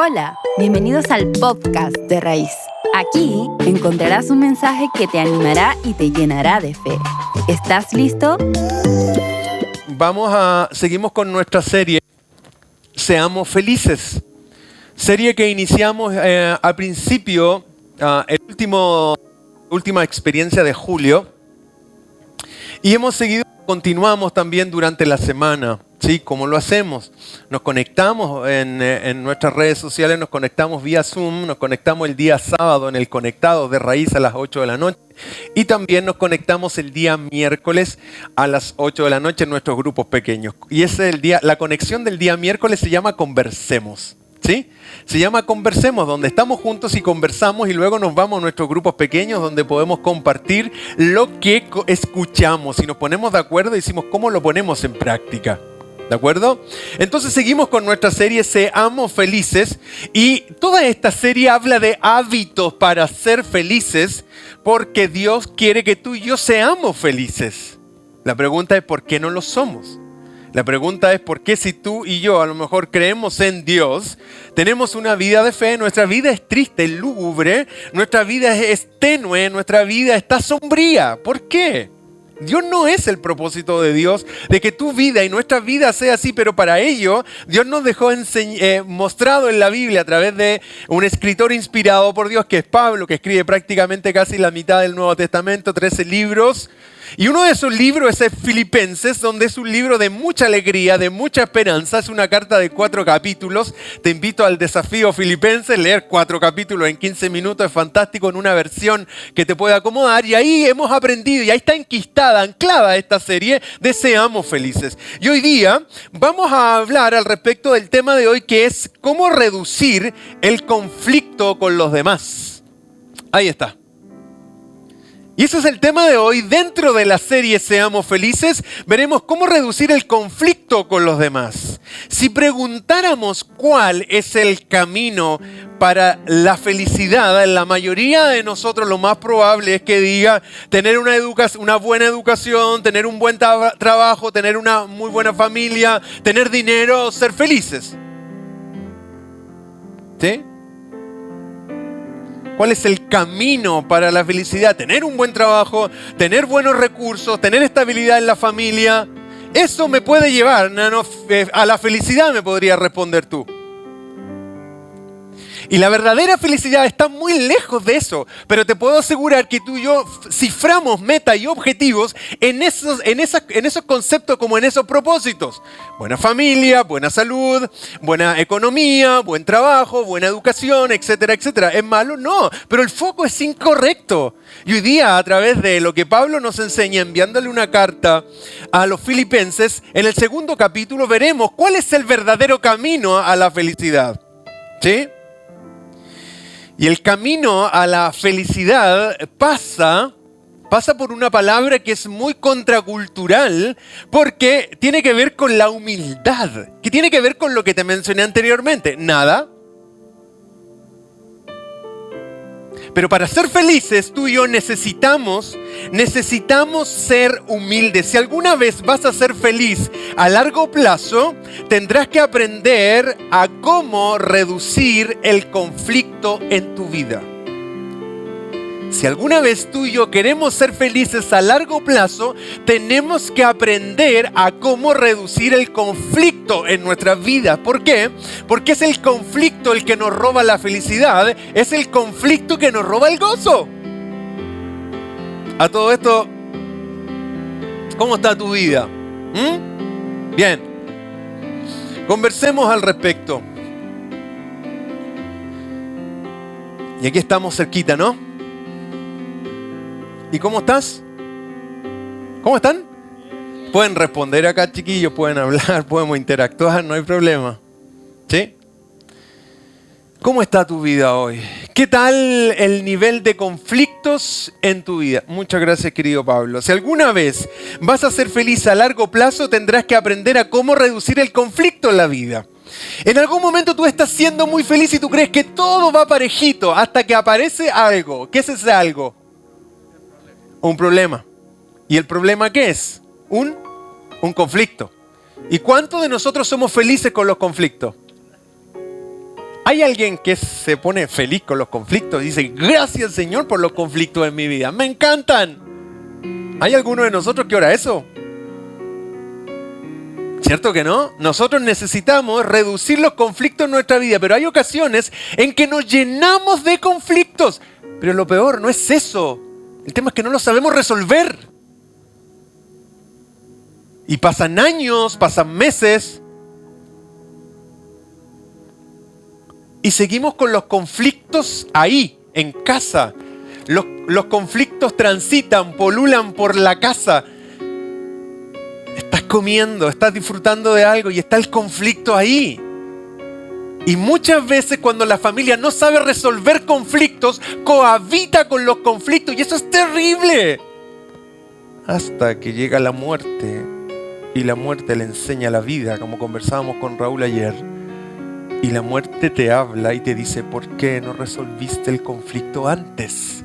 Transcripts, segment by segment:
Hola, bienvenidos al podcast de Raíz. Aquí encontrarás un mensaje que te animará y te llenará de fe. ¿Estás listo? Seguimos con nuestra serie Seamos Felices. Serie que iniciamos al principio, última experiencia de julio. Y continuamos también durante la semana. ¿Sí? ¿Cómo lo hacemos? Nos conectamos en nuestras redes sociales, nos conectamos vía Zoom, nos conectamos el día sábado en el Conectado de Raíz a las 8 de la noche y también nos conectamos el día miércoles a las 8 de la noche en nuestros grupos pequeños. Y la conexión del día miércoles se llama Conversemos. ¿Sí? Se llama Conversemos, donde estamos juntos y conversamos y luego nos vamos a nuestros grupos pequeños donde podemos compartir lo que escuchamos y nos ponemos de acuerdo y decimos cómo lo ponemos en práctica. ¿De acuerdo? Entonces seguimos con nuestra serie Seamos Felices y toda esta serie habla de hábitos para ser felices porque Dios quiere que tú y yo seamos felices. La pregunta es ¿por qué no lo somos? La pregunta es ¿por qué si tú y yo a lo mejor creemos en Dios, tenemos una vida de fe, nuestra vida es triste, lúgubre, nuestra vida es tenue, nuestra vida está sombría? ¿Por qué? Dios no es el propósito de Dios de que tu vida y nuestra vida sea así, pero para ello Dios nos dejó mostrado en la Biblia a través de un escritor inspirado por Dios que es Pablo, que escribe prácticamente casi la mitad del Nuevo Testamento, 13 libros. Y uno de esos libros es Filipenses, donde es un libro de mucha alegría, de mucha esperanza. Es una carta de 4 capítulos. Te invito al desafío Filipenses, leer 4 capítulos en 15 minutos. Es fantástico en una versión que te puede acomodar. Y ahí hemos aprendido, y ahí está anclada esta serie de Seamos Felices. Y hoy día vamos a hablar al respecto del tema de hoy, que es cómo reducir el conflicto con los demás. Ahí está. Y ese es el tema de hoy. Dentro de la serie Seamos Felices, veremos cómo reducir el conflicto con los demás. Si preguntáramos cuál es el camino para la felicidad, la mayoría de nosotros lo más probable es que diga tener una buena educación, tener un buen trabajo, tener una muy buena familia, tener dinero, ser felices. ¿Sí? ¿Cuál es el camino para la felicidad? Tener un buen trabajo, tener buenos recursos, tener estabilidad en la familia. Eso me puede llevar a la felicidad, me podría responder tú. Y la verdadera felicidad está muy lejos de eso. Pero te puedo asegurar que tú y yo ciframos metas y objetivos en esos conceptos como en esos propósitos. Buena familia, buena salud, buena economía, buen trabajo, buena educación, etcétera, etcétera. ¿Es malo? No, pero el foco es incorrecto. Y hoy día, a través de lo que Pablo nos enseña, enviándole una carta a los filipenses, en el 2 capítulo veremos cuál es el verdadero camino a la felicidad. ¿Sí? Y el camino a la felicidad pasa por una palabra que es muy contracultural porque tiene que ver con la humildad, que tiene que ver con lo que te mencioné anteriormente. Nada. Pero para ser felices, tú y yo necesitamos ser humildes. Si alguna vez vas a ser feliz a largo plazo, tendrás que aprender a cómo reducir el conflicto en tu vida. Si alguna vez tú y yo queremos ser felices a largo plazo, tenemos que aprender a cómo reducir el conflicto en nuestras vidas. ¿Por qué? Porque es el conflicto el que nos roba la felicidad, es el conflicto que nos roba el gozo. A todo esto, ¿cómo está tu vida? Bien, conversemos al respecto. Y aquí estamos cerquita, ¿no? ¿Y cómo estás? ¿Cómo están? Pueden responder acá, chiquillos, pueden hablar, podemos interactuar, no hay problema. ¿Sí? ¿Cómo está tu vida hoy? ¿Qué tal el nivel de conflictos en tu vida? Muchas gracias, querido Pablo. Si alguna vez vas a ser feliz a largo plazo, tendrás que aprender a cómo reducir el conflicto en la vida. En algún momento tú estás siendo muy feliz y tú crees que todo va parejito hasta que aparece algo. ¿Qué es ese algo? Un problema. ¿Y el problema qué es? Un conflicto. ¿Y cuántos de nosotros somos felices con los conflictos? Hay alguien que se pone feliz con los conflictos y dice, gracias Señor por los conflictos en mi vida, me encantan. ¿Hay alguno de nosotros que ora eso? ¿Cierto que no? Nosotros necesitamos reducir los conflictos en nuestra vida, pero hay ocasiones en que nos llenamos de conflictos. Pero lo peor no es eso. El tema es que no lo sabemos resolver. Y pasan años, pasan meses, y seguimos con los conflictos ahí, en casa. Los conflictos transitan, polulan por la casa. Estás comiendo, estás disfrutando de algo y está el conflicto ahí. Y muchas veces cuando la familia no sabe resolver conflictos, cohabita con los conflictos y eso es terrible. Hasta que llega la muerte y la muerte le enseña la vida, como conversábamos con Raúl ayer. Y la muerte te habla y te dice, ¿por qué no resolviste el conflicto antes?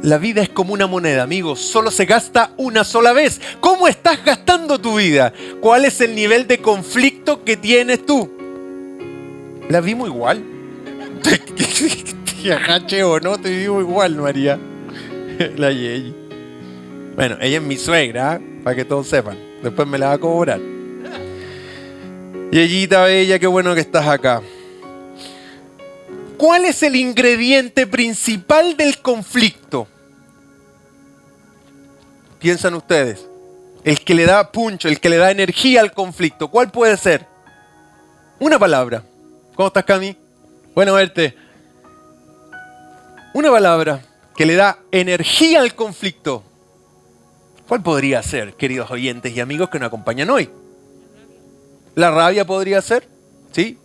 La vida es como una moneda, amigos, solo se gasta una sola vez. ¿Cómo estás gastando tu vida? ¿Cuál es el nivel de conflicto que tienes tú? ¿La vimos igual? Te agache o no, te vimos igual, María. La Yeyi. Bueno, ella es mi suegra, para que todos sepan. Después me la va a cobrar. Yeyita bella, qué bueno que estás acá. ¿Cuál es el ingrediente principal del conflicto? Piensan ustedes. El que le da puncho, el que le da energía al conflicto. ¿Cuál puede ser? Una palabra. ¿Cómo estás, Cami? Bueno verte. Una palabra que le da energía al conflicto. ¿Cuál podría ser, queridos oyentes y amigos que nos acompañan hoy? ¿La rabia podría ser? ¿Sí?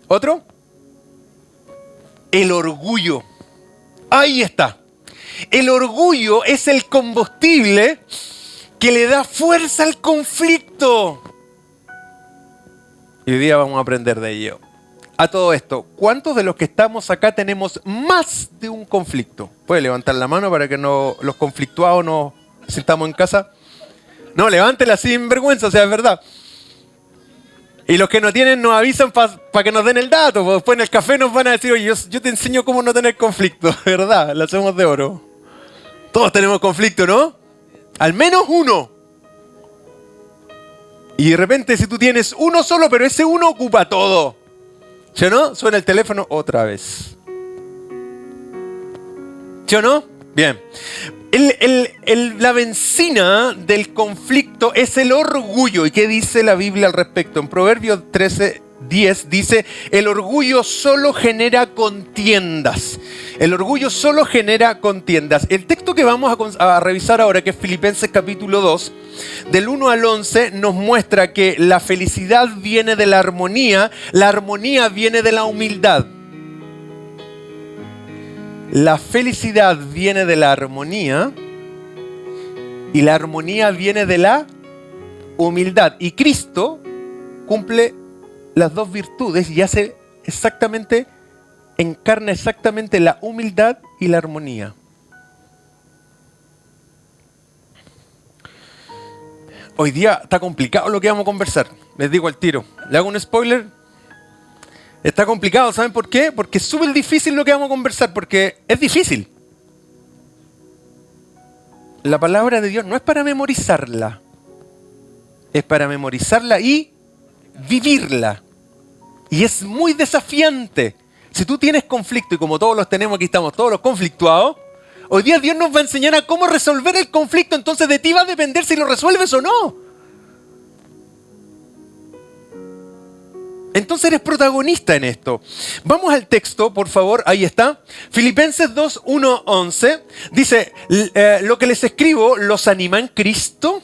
¿Otro? El orgullo. Ahí está. El orgullo es el combustible que le da fuerza al conflicto. Y hoy día vamos a aprender de ello. A todo esto, ¿cuántos de los que estamos acá tenemos más de un conflicto? ¿Puede levantar la mano para que no, los conflictuados nos sintamos en casa? No, levántela sin vergüenza, o sea, es verdad. Y los que no tienen nos avisan para que nos den el dato. Porque después en el café nos van a decir, oye, yo te enseño cómo no tener conflicto. ¿Verdad? La hacemos de oro. Todos tenemos conflicto, ¿no? Al menos uno. Y de repente si tú tienes uno solo, pero ese uno ocupa todo. ¿Sí o no? Suena el teléfono otra vez. ¿Sí o no? Bien. La benzina del conflicto es el orgullo. ¿Y qué dice la Biblia al respecto? En Proverbios 13:10 dice, el orgullo solo genera contiendas. El orgullo solo genera contiendas. El texto que vamos a revisar ahora, que es Filipenses capítulo 2, del 1 al 11, nos muestra que la felicidad viene de la armonía viene de la humildad. La felicidad viene de la armonía y la armonía viene de la humildad. Y Cristo cumple las dos virtudes y hace exactamente, encarna exactamente la humildad y la armonía. Hoy día está complicado lo que vamos a conversar. Les digo al tiro. ¿Le hago un spoiler? Está complicado, ¿saben por qué? Porque es súper difícil lo que vamos a conversar, porque es difícil. La palabra de Dios no es para memorizarla, es para memorizarla y vivirla. Y es muy desafiante. Si tú tienes conflicto, y como todos los tenemos aquí, estamos todos los conflictuados, hoy día Dios nos va a enseñar a cómo resolver el conflicto, entonces de ti va a depender si lo resuelves o no. Entonces eres protagonista en esto. Vamos al texto, por favor, ahí está. Filipenses 2, 1, 11. Dice, lo que les escribo los anima en Cristo.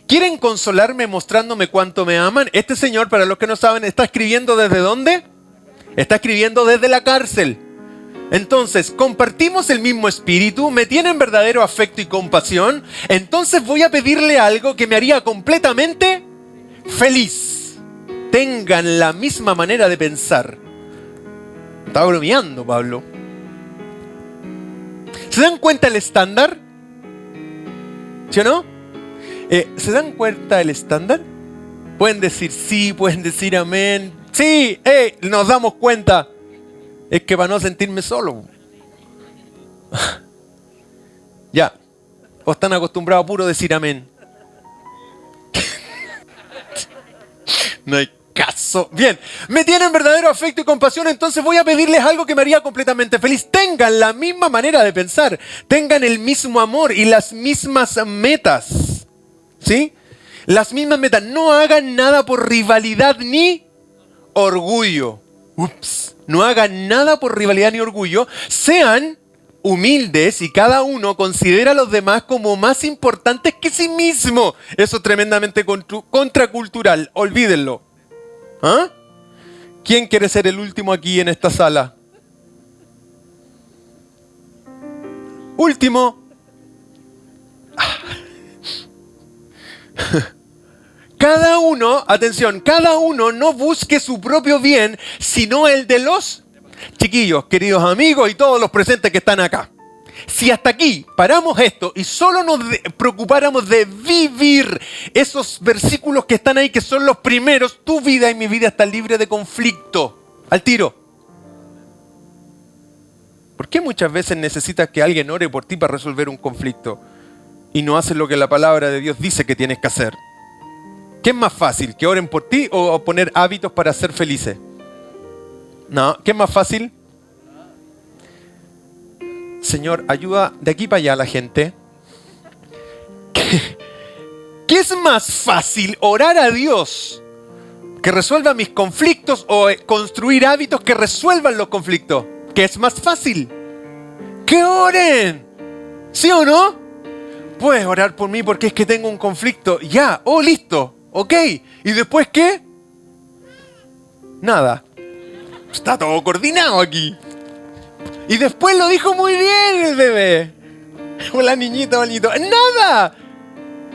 ¿Quieren consolarme mostrándome cuánto me aman? Este señor, para los que no saben, está escribiendo ¿desde dónde? Está escribiendo desde la cárcel. Entonces, compartimos el mismo espíritu, me tienen verdadero afecto y compasión. Entonces voy a pedirle algo que me haría completamente feliz. Tengan la misma manera de pensar. Estaba bromeando, Pablo. ¿Se dan cuenta el estándar? ¿Sí o no? ¿Se dan cuenta el estándar? Pueden decir sí, pueden decir amén. Sí, nos damos cuenta. Es que para no sentirme solo. Ya. ¿O están acostumbrados a puro decir amén? No hay caso. Bien, me tienen verdadero afecto y compasión, entonces voy a pedirles algo que me haría completamente feliz. Tengan la misma manera de pensar, tengan el mismo amor y las mismas metas. ¿Sí? Las mismas metas. No hagan nada por rivalidad ni orgullo. No hagan nada por rivalidad ni orgullo. Sean humildes y cada uno considera a los demás como más importantes que sí mismo. Eso es tremendamente contracultural. Olvídenlo. ¿Ah? ¿Quién quiere ser el último aquí en esta sala? Último. Cada uno, atención, cada uno no busque su propio bien, sino el de los chiquillos, queridos amigos y todos los presentes que están acá. Si hasta aquí paramos esto y solo nos preocupáramos de vivir esos versículos que están ahí, que son los primeros, tu vida y mi vida está libre de conflicto. Al tiro. ¿Por qué muchas veces necesitas que alguien ore por ti para resolver un conflicto y no haces lo que la palabra de Dios dice que tienes que hacer? ¿Qué es más fácil? ¿Que oren por ti o poner hábitos para ser felices? No, ¿qué es más fácil? Señor, ayuda de aquí para allá a la gente. ¿Qué es más fácil? ¿Orar a Dios que resuelva mis conflictos o construir hábitos que resuelvan los conflictos? ¿Qué es más fácil? ¡Que oren! ¿Sí o no? Puedes orar por mí porque es que tengo un conflicto. Ya, listo. Ok, ¿y después qué? Nada. Está todo coordinado aquí. Y después lo dijo muy bien el bebé. Hola niñito bonito. ¡Nada!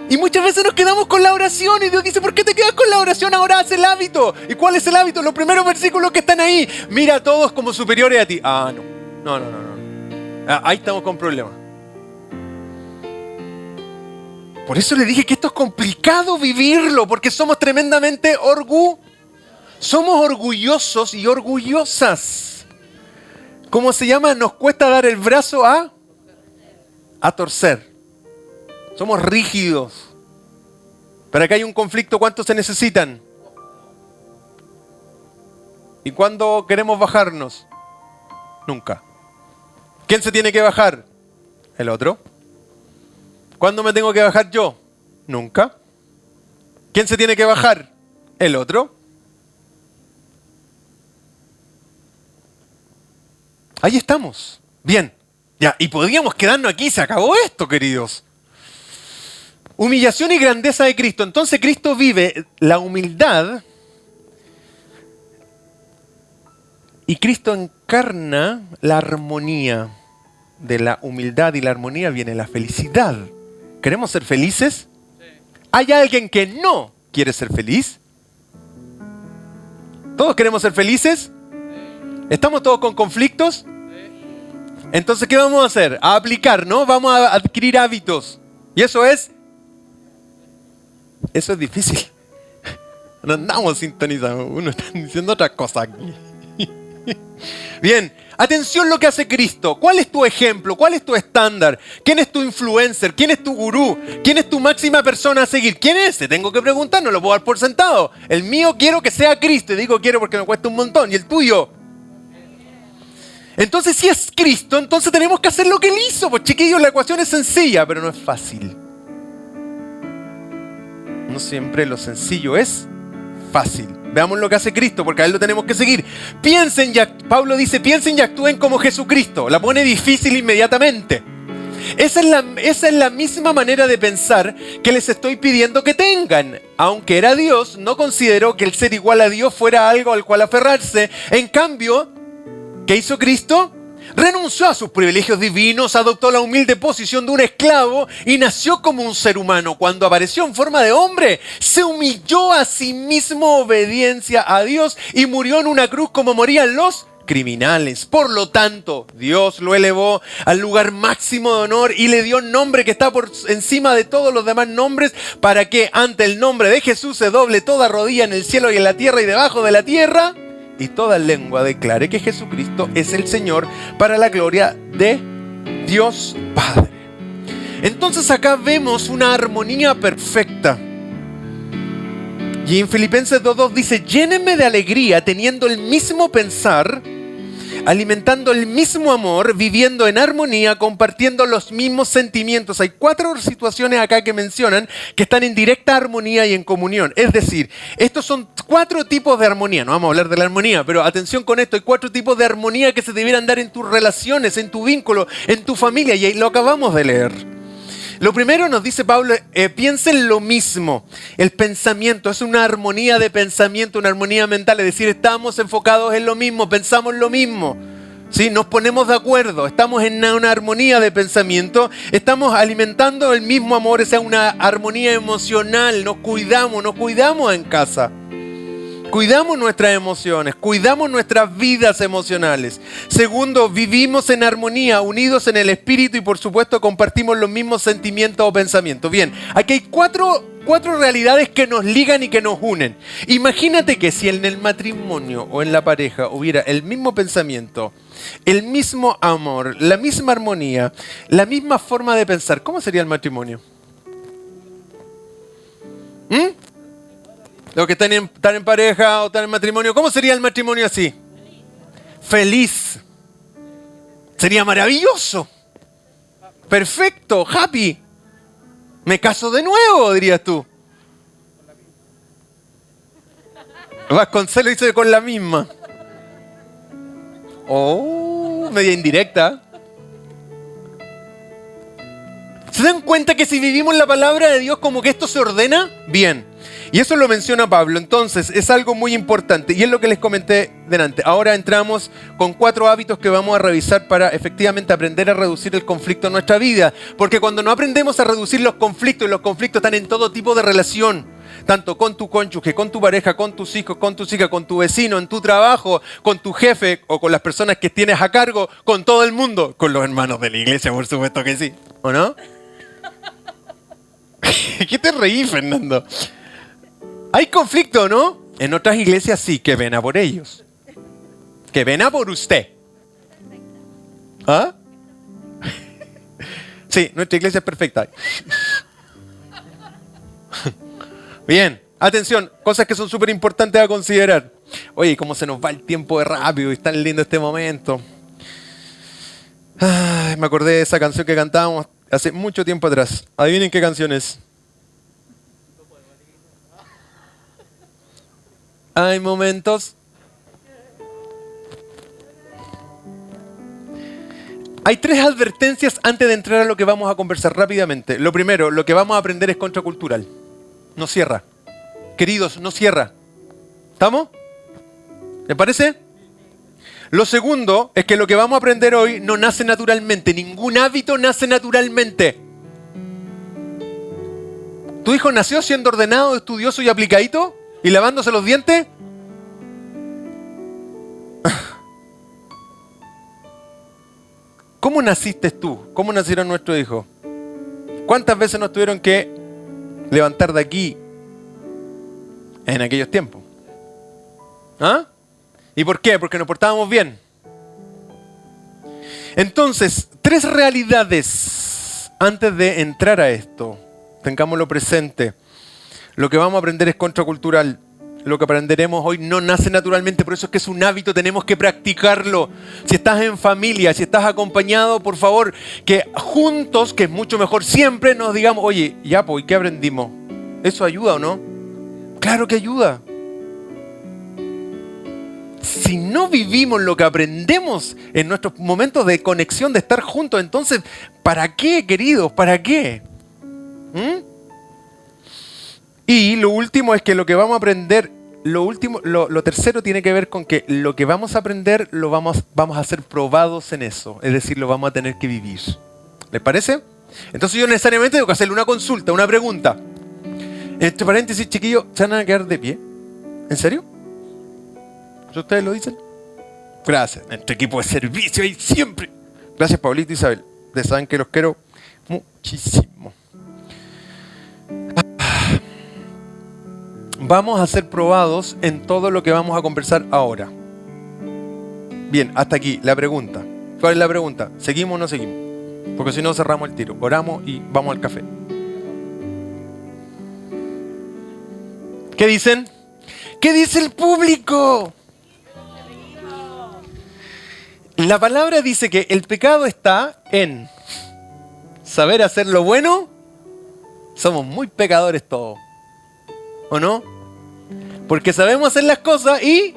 Y muchas veces nos quedamos con la oración y Dios dice, ¿por qué te quedas con la oración? Ahora haz el hábito. ¿Y cuál es el hábito? Los primeros versículos que están ahí. Mira a todos como superiores a ti. No. Ahí estamos con problemas. Por eso le dije que esto es complicado vivirlo, porque somos tremendamente somos orgullosos y orgullosas. ¿Cómo se llama? Nos cuesta dar el brazo a torcer. Somos rígidos. Para que haya un conflicto, ¿cuántos se necesitan? ¿Y cuándo queremos bajarnos? Nunca. ¿Quién se tiene que bajar? El otro. ¿Cuándo me tengo que bajar yo? Nunca. ¿Quién se tiene que bajar? El otro. Ahí estamos. Bien. Ya, y podríamos quedarnos aquí. Se acabó esto, queridos. Humillación y grandeza de Cristo. Entonces Cristo vive la humildad y Cristo encarna la armonía. De la humildad y la armonía viene la felicidad. ¿Queremos ser felices? Sí. ¿Hay alguien que no quiere ser feliz? ¿Todos queremos ser felices? Sí. ¿Estamos todos con conflictos? Sí. Entonces, ¿qué vamos a hacer? A aplicar, ¿no? Vamos a adquirir hábitos. Y eso es difícil. No andamos sintonizados. Uno está diciendo otra cosa aquí. Bien, atención lo que hace Cristo. ¿Cuál es tu ejemplo? ¿Cuál es tu estándar? ¿Quién es tu influencer? ¿Quién es tu gurú? ¿Quién es tu máxima persona a seguir? ¿Quién es? Te tengo que preguntar, no lo puedo dar por sentado. El mío quiero que sea Cristo. Y digo quiero porque me cuesta un montón. ¿Y el tuyo? Entonces si es Cristo, entonces tenemos que hacer lo que Él hizo. Pues chiquillos, la ecuación es sencilla, pero no es fácil. No siempre lo sencillo es fácil. Veamos lo que hace Cristo, porque a Él lo tenemos que seguir. Pablo dice, piensen y actúen como Jesucristo. La pone difícil inmediatamente. Esa es la misma manera de pensar que les estoy pidiendo que tengan. Aunque era Dios, no consideró que el ser igual a Dios fuera algo al cual aferrarse. En cambio, ¿qué hizo Cristo? Renunció a sus privilegios divinos, adoptó la humilde posición de un esclavo y nació como un ser humano. Cuando apareció en forma de hombre, se humilló a sí mismo, obediencia a Dios y murió en una cruz como morían los criminales. Por lo tanto, Dios lo elevó al lugar máximo de honor y le dio un nombre que está por encima de todos los demás nombres, para que ante el nombre de Jesús se doble toda rodilla en el cielo y en la tierra y debajo de la tierra, y toda lengua declare que Jesucristo es el Señor, para la gloria de Dios Padre. Entonces acá vemos una armonía perfecta. Y en Filipenses 2:2 dice: llénenme de alegría teniendo el mismo pensar, alimentando el mismo amor, viviendo en armonía, compartiendo los mismos sentimientos. Hay 4 situaciones acá que mencionan que están en directa armonía y en comunión. Es decir, estos son 4 tipos de armonía. No vamos a hablar de la armonía, pero atención con esto. Hay 4 tipos de armonía que se debieran dar en tus relaciones, en tu vínculo, en tu familia. Y ahí lo acabamos de leer. Lo primero, nos dice Pablo, piensen lo mismo. El pensamiento es una armonía de pensamiento, una armonía mental. Es decir, estamos enfocados en lo mismo, pensamos lo mismo. ¿Sí? Nos ponemos de acuerdo, estamos en una armonía de pensamiento, estamos alimentando el mismo amor, esa es una armonía emocional. Nos cuidamos en casa. Cuidamos nuestras emociones, cuidamos nuestras vidas emocionales. Segundo, vivimos en armonía, unidos en el espíritu y por supuesto compartimos los mismos sentimientos o pensamientos. Bien, aquí hay cuatro realidades que nos ligan y que nos unen. Imagínate que si en el matrimonio o en la pareja hubiera el mismo pensamiento, el mismo amor, la misma armonía, la misma forma de pensar, ¿cómo sería el matrimonio? Los que están en pareja o están en matrimonio, ¿cómo sería el matrimonio así? Feliz. Sería maravilloso. Perfecto, happy. Me caso de nuevo, dirías tú. Vasconcelos dice con la misma. Oh, media indirecta. ¿Se dan cuenta que si vivimos la palabra de Dios como que esto se ordena? Bien. Y eso lo menciona Pablo. Entonces es algo muy importante y es lo que les comenté delante. Ahora entramos con 4 hábitos que vamos a revisar para efectivamente aprender a reducir el conflicto en nuestra vida. Porque cuando no aprendemos a reducir los conflictos, y los conflictos están en todo tipo de relación, tanto con tu cónyuge, con tu pareja, con tus hijos, con tus hijas, con tu vecino, en tu trabajo, con tu jefe o con las personas que tienes a cargo, con todo el mundo, con los hermanos de la iglesia, por supuesto que sí. ¿O no? ¿Qué te reí, Fernando? Hay conflicto, ¿no? En otras iglesias sí, que ven a por ellos. Que ven a por usted. ¿Ah? Sí, nuestra iglesia es perfecta. Bien, atención, cosas que son súper importantes a considerar. Oye, cómo se nos va el tiempo de rápido y es tan lindo este momento. Ay, me acordé de esa canción que cantábamos hace mucho tiempo atrás. Adivinen qué canción es. Hay momentos. Hay 3 advertencias antes de entrar a lo que vamos a conversar rápidamente. Lo primero, lo que vamos a aprender es contracultural. No cierra. Queridos, no cierra. ¿Estamos? ¿Les parece? Lo segundo es que lo que vamos a aprender hoy no nace naturalmente. Ningún hábito nace naturalmente. ¿Tu hijo nació siendo ordenado, estudioso y aplicadito? ¿Y lavándose los dientes? ¿Cómo naciste tú? ¿Cómo nacieron nuestros hijos? ¿Cuántas veces nos tuvieron que levantar de aquí en aquellos tiempos? ¿Ah? ¿Y por qué? Porque nos portábamos bien. Entonces, 3 realidades antes de entrar a esto. Tengámoslo presente. Lo que vamos a aprender es contracultural. Lo que aprenderemos hoy no nace naturalmente, por eso es que es un hábito, tenemos que practicarlo. Si estás en familia, si estás acompañado, por favor, que juntos, que es mucho mejor, siempre nos digamos, oye, ya, pues, ¿qué aprendimos? ¿Eso ayuda o no? Claro que ayuda. Si no vivimos lo que aprendemos en nuestros momentos de conexión, de estar juntos, entonces, ¿para qué, queridos? ¿Para qué? Y lo último es que lo que vamos a aprender, lo tercero tiene que ver con que lo que vamos a aprender lo vamos a ser probados en eso. Es decir, lo vamos a tener que vivir. ¿Les parece? Entonces yo necesariamente tengo que hacerle una consulta, una pregunta. Entre paréntesis, chiquillos, ¿se van a quedar de pie? ¿En serio? ¿Ustedes lo dicen? Gracias. Nuestro equipo de servicio ahí siempre. Gracias, Pablito y Isabel. Ustedes saben que los quiero muchísimo. Vamos a ser probados en todo lo que vamos a conversar ahora. Bien, hasta aquí la pregunta. ¿Cuál es la pregunta? ¿Seguimos o no seguimos? Porque si no cerramos el tiro. Oramos y vamos al café. ¿Qué dicen? ¿Qué dice el público? La palabra dice que el pecado está en saber hacer lo bueno. Somos muy pecadores todos. ¿O no? Porque sabemos hacer las cosas y...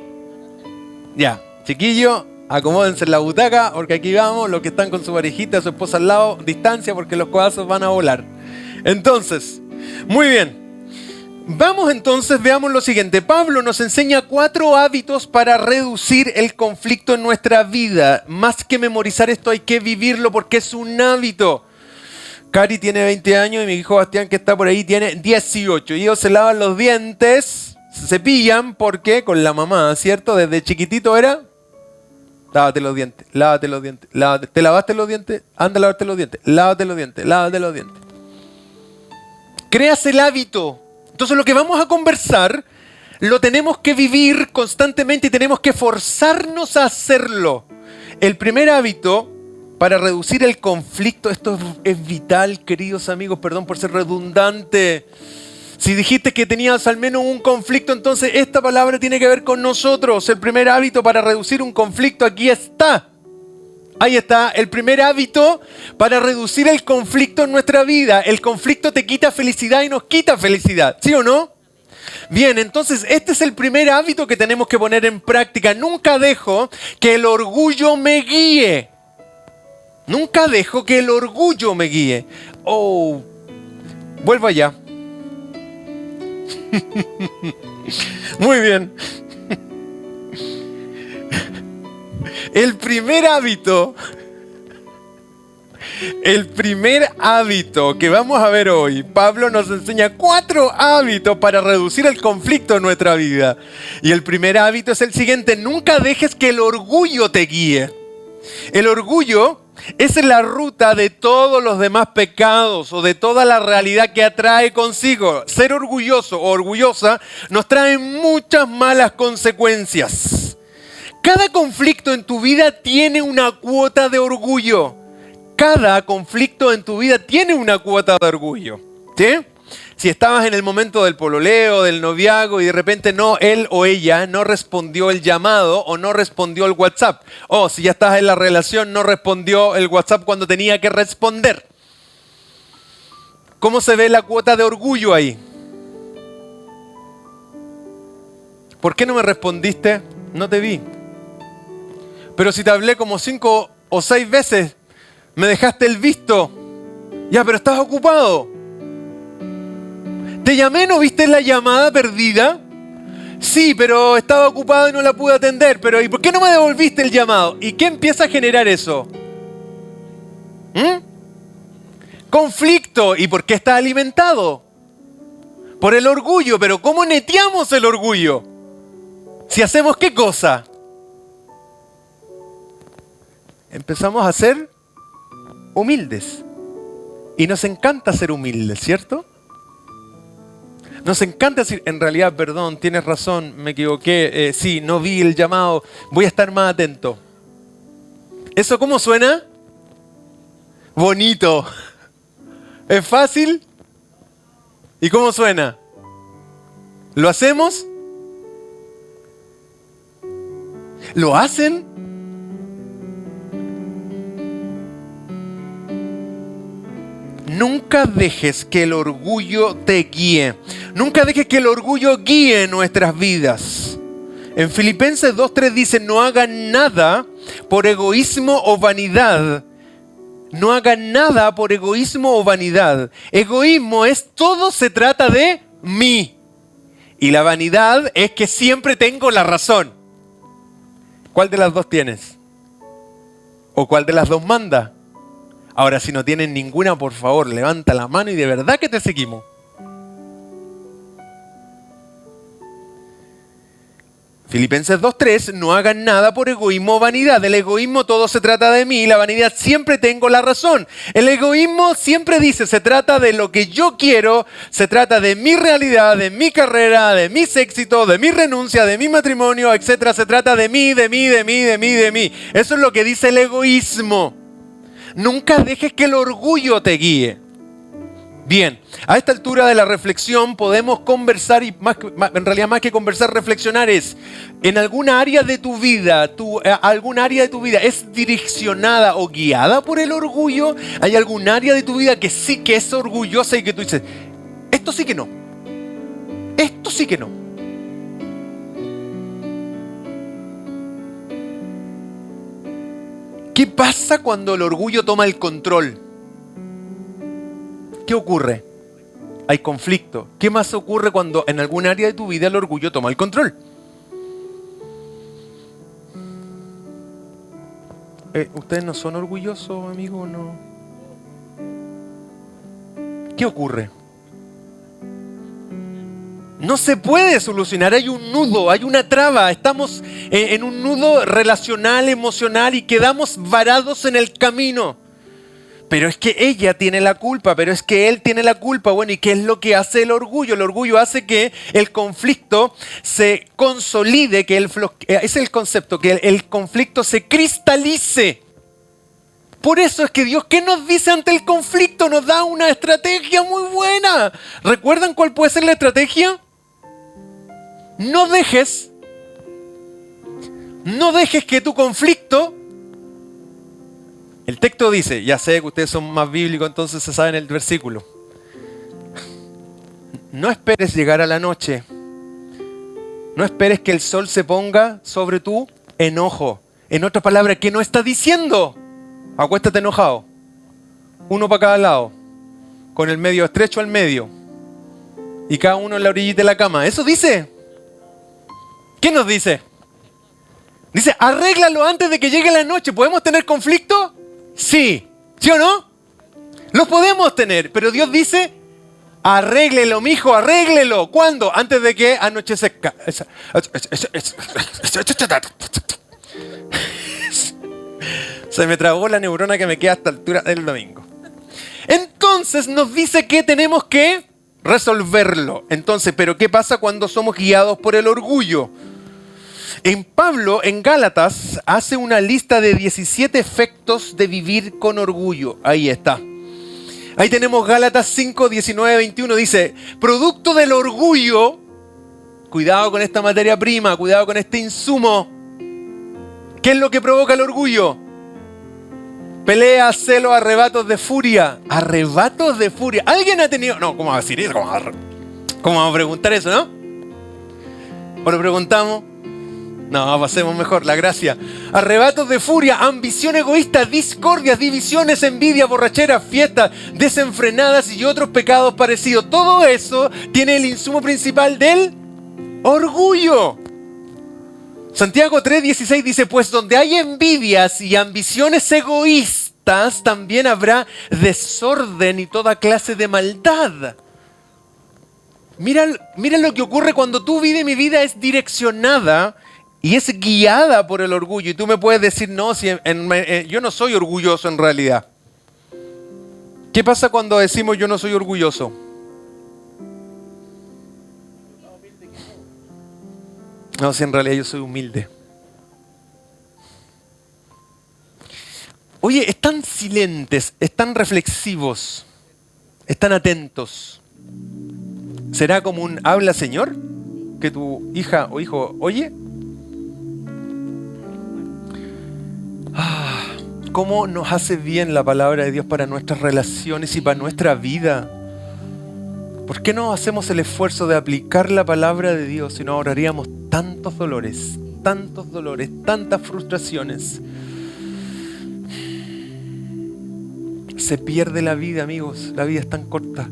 Ya, chiquillo, acomódense en la butaca porque aquí vamos, los que están con su parejita, su esposa al lado, distancia porque los codazos van a volar. Entonces, muy bien. Vamos entonces, veamos lo siguiente. Pablo nos enseña 4 hábitos para reducir el conflicto en nuestra vida. Más que memorizar esto hay que vivirlo porque es un hábito. Cari tiene 20 años y mi hijo Bastián, que está por ahí, tiene 18. Y ellos se lavan los dientes, se cepillan porque con la mamá, ¿cierto? Desde chiquitito era... Lávate los dientes, lávate los dientes, lávate. ¿Te lavaste los dientes? Anda a lavarte los dientes, lávate los dientes, lávate los dientes. Creas el hábito. Entonces lo que vamos a conversar lo tenemos que vivir constantemente y tenemos que forzarnos a hacerlo. El primer hábito para reducir el conflicto, esto es vital, queridos amigos, perdón por ser redundante. Si dijiste que tenías al menos un conflicto, entonces esta palabra tiene que ver con nosotros. El primer hábito para reducir un conflicto, aquí está. Ahí está, el primer hábito para reducir el conflicto en nuestra vida. El conflicto te quita felicidad y nos quita felicidad, ¿sí o no? Bien, entonces este es el primer hábito que tenemos que poner en práctica. Nunca dejo que el orgullo me guíe. Nunca dejo que el orgullo me guíe. Oh, vuelvo allá. Muy bien. El primer hábito que vamos a ver hoy, Pablo nos enseña 4 hábitos para reducir el conflicto en nuestra vida. Y el primer hábito es el siguiente: nunca dejes que el orgullo te guíe. El orgullo es la ruta de todos los demás pecados o de toda la realidad que atrae consigo. Ser orgulloso o orgullosa nos trae muchas malas consecuencias. Cada conflicto en tu vida tiene una cuota de orgullo. Cada conflicto en tu vida tiene una cuota de orgullo. ¿Sí? Si estabas en el momento del pololeo, del noviazgo y de repente él o ella no respondió el llamado o no respondió el WhatsApp. O si ya estás en la relación, no respondió el WhatsApp cuando tenía que responder. ¿Cómo se ve la cuota de orgullo ahí? ¿Por qué no me respondiste? No te vi. Pero si te hablé como 5 o 6 veces, me dejaste el visto. Ya, pero estás ocupado. Te llamé, ¿no viste la llamada perdida? Sí, pero estaba ocupado y no la pude atender. Pero ¿y por qué no me devolviste el llamado? ¿Y qué empieza a generar eso? Conflicto. ¿Y por qué está alimentado? Por el orgullo. Pero ¿cómo neteamos el orgullo? Si hacemos ¿qué cosa? Empezamos a ser humildes. Y nos encanta ser humildes, ¿cierto? Nos encanta decir, en realidad, perdón, tienes razón, me equivoqué, sí, no vi el llamado, voy a estar más atento. ¿Eso cómo suena? Bonito. ¿Es fácil? ¿Y cómo suena? ¿Lo hacemos? ¿Lo hacen? Nunca dejes que el orgullo te guíe. Nunca dejes que el orgullo guíe nuestras vidas. En Filipenses 2:3 dice, no hagan nada por egoísmo o vanidad. No hagan nada por egoísmo o vanidad. Egoísmo es todo se trata de mí. Y la vanidad es que siempre tengo la razón. ¿Cuál de las dos tienes? ¿O cuál de las dos manda? Ahora, si no tienen ninguna, por favor, levanta la mano y de verdad que te seguimos. Filipenses 2:3, no hagan nada por egoísmo o vanidad. El egoísmo todo se trata de mí, la vanidad siempre tengo la razón. El egoísmo siempre dice, se trata de lo que yo quiero, se trata de mi realidad, de mi carrera, de mis éxitos, de mi renuncia, de mi matrimonio, etc. Se trata de mí, de mí, de mí, de mí, de mí. Eso es lo que dice el egoísmo. Nunca dejes que el orgullo te guíe. Bien, a esta altura de la reflexión podemos conversar, y en realidad más que conversar, reflexionar es, ¿en alguna área de tu vida, alguna área de tu vida es direccionada o guiada por el orgullo? ¿Hay algún área de tu vida que sí que es orgullosa y que tú dices, esto sí que no, esto sí que no? ¿Qué pasa cuando el orgullo toma el control? ¿Qué ocurre? Hay conflicto. ¿Qué más ocurre cuando en algún área de tu vida el orgullo toma el control? ¿Ustedes no son orgullosos, amigos? No. ¿Qué ocurre? No se puede solucionar, hay un nudo, hay una traba. Estamos en un nudo relacional, emocional y quedamos varados en el camino. Pero es que ella tiene la culpa, pero es que él tiene la culpa. Bueno, ¿y qué es lo que hace el orgullo? El orgullo hace que el conflicto se consolide, es el concepto, que el conflicto se cristalice. Por eso es que Dios, ¿qué nos dice ante el conflicto? Nos da una estrategia muy buena. ¿Recuerdan cuál puede ser la estrategia? No dejes que tu conflicto... El texto dice, ya sé que ustedes son más bíblicos, entonces se saben el versículo. No esperes llegar a la noche. No esperes que el sol se ponga sobre tu enojo. En otras palabras, ¿qué no está diciendo? Acuéstate enojado. Uno para cada lado. Con el medio estrecho al medio. Y cada uno en la orillita de la cama. ¿Eso dice? ¿Qué nos dice? Dice, arréglalo antes de que llegue la noche. ¿Podemos tener conflicto? Sí. ¿Sí o no? Los podemos tener, pero Dios dice, arréglelo, mijo, arréglelo. ¿Cuándo? Antes de que anochezca. Se me trabó la neurona que me queda hasta la altura del domingo. Entonces nos dice que tenemos que resolverlo. Entonces, ¿pero qué pasa cuando somos guiados por el orgullo? Pablo, en Gálatas, hace una lista de 17 efectos de vivir con orgullo. Ahí está. Ahí tenemos Gálatas 5, 19, 21. Dice, producto del orgullo, cuidado con esta materia prima, cuidado con este insumo. ¿Qué es lo que provoca el orgullo? Peleas, celos, arrebatos de furia. Arrebatos de furia. ¿Alguien ha tenido...? No, ¿cómo va a decir eso? ¿Cómo vamos a preguntar eso, no? ¿O lo preguntamos? No, pasemos mejor, la gracia. Arrebatos de furia, ambición egoísta, discordias, divisiones, envidia, borracheras, fiestas desenfrenadas y otros pecados parecidos. Todo eso tiene el insumo principal del orgullo. Santiago 3:16 dice, pues donde hay envidias y ambiciones egoístas, también habrá desorden y toda clase de maldad. Mira lo que ocurre cuando tu vida y mi vida es direccionada y es guiada por el orgullo. Y tú me puedes decir, no, yo no soy orgulloso en realidad. ¿Qué pasa cuando decimos yo no soy orgulloso? No, si en realidad yo soy humilde. Oye, están silentes, están reflexivos, están atentos. ¿Será como un habla, Señor? Que tu hija o hijo oye. ¿Cómo nos hace bien la palabra de Dios para nuestras relaciones y para nuestra vida? ¿Por qué no hacemos el esfuerzo de aplicar la palabra de Dios si no ahorraríamos tantos dolores, tantas frustraciones? Se pierde la vida, amigos. La vida es tan corta.